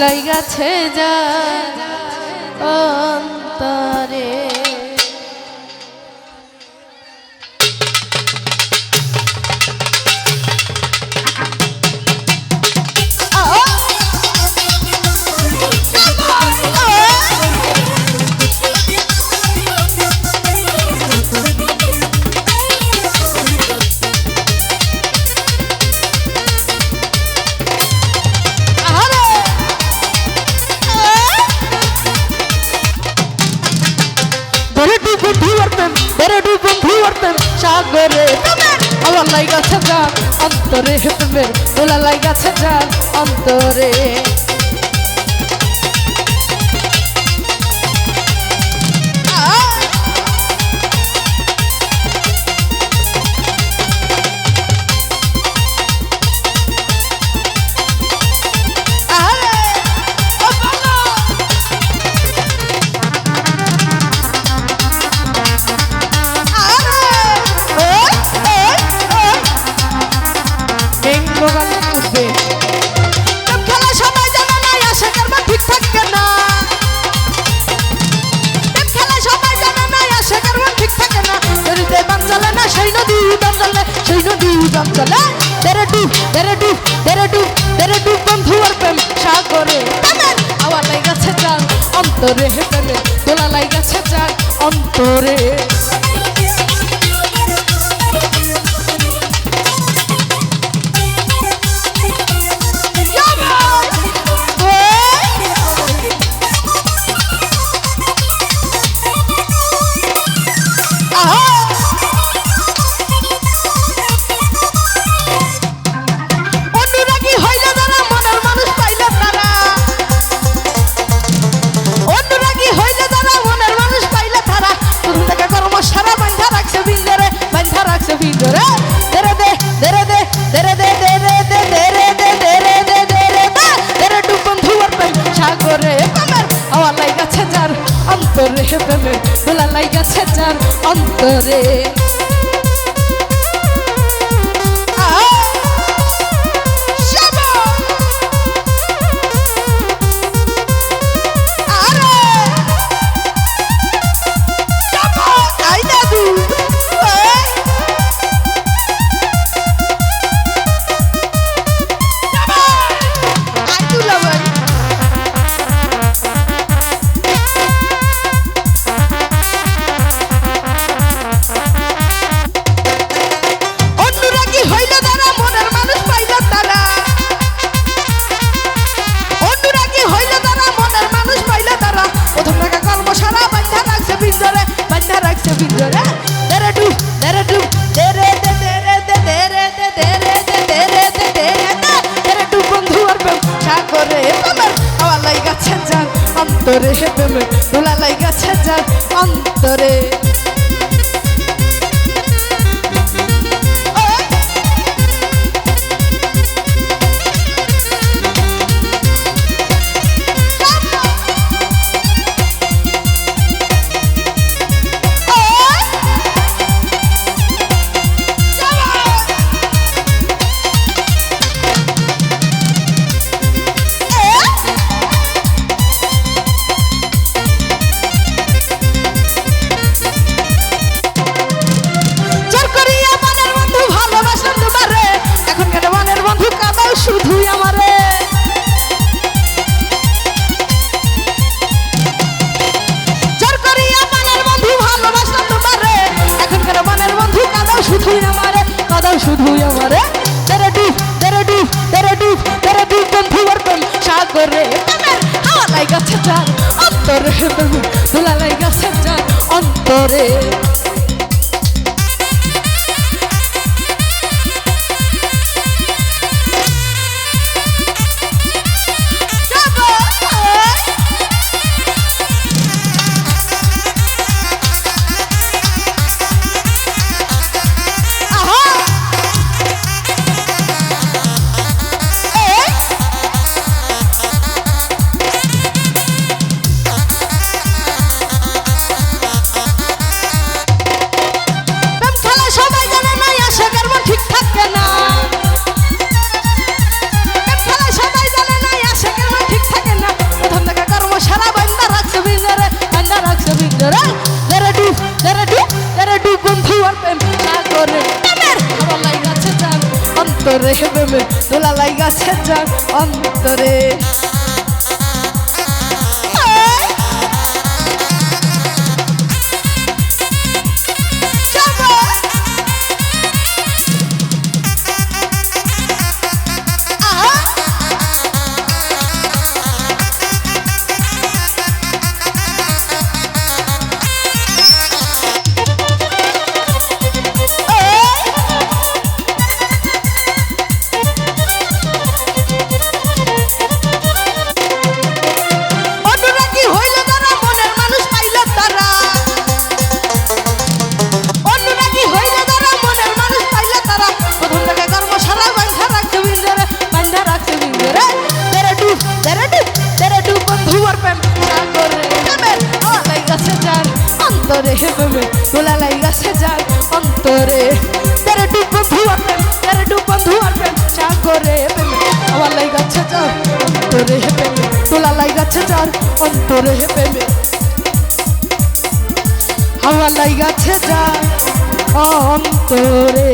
লাইগাছে যা অন্তরে সাগরে আমার লাইগাছে যার অন্তরে প্রেমের দোলা লাইগাছে যার অন্তরে সাগরে আমার লাইগাছে যার অন্তরে প্রেমে দোলা লাইগাছে যার অন্তরে অন্তরে প্রেমে দোলা লাইগাছে যার অন্তরে অন্তরে প্রেমে দোলা লাইগাছে যার অন্তরে শুধুই আমারে জোর করিয়া মনের বন্ধু ভালোবাসলাম তোমারে এখনকার মনের বন্ধু কাঁদাও শুধুই আমারে কাঁদাও শুধুই আমারে তেরে ডুব তেরে ডুব তেরে ডুব তেরে ডুব বন্ধু বর্তন সাগরে হাওয়া লাইগাছে যার অন্তরে দোলা লাইগাছে যার অন্তরে লাইগাছে যার অন্তরে অন্তরে প্রেমে তোলা লাইগাছে যার অন্তরে তেরে ডুব বন্ধু আর প্রেম তেরে ডুব বন্ধু আর প্রেম চা করে প্রেমে আমার লাইগাছে যার অন্তরে প্রেমে তোলা লাইগাছে যার অন্তরে প্রেমে আমার লাইগাছে যার অন্তরে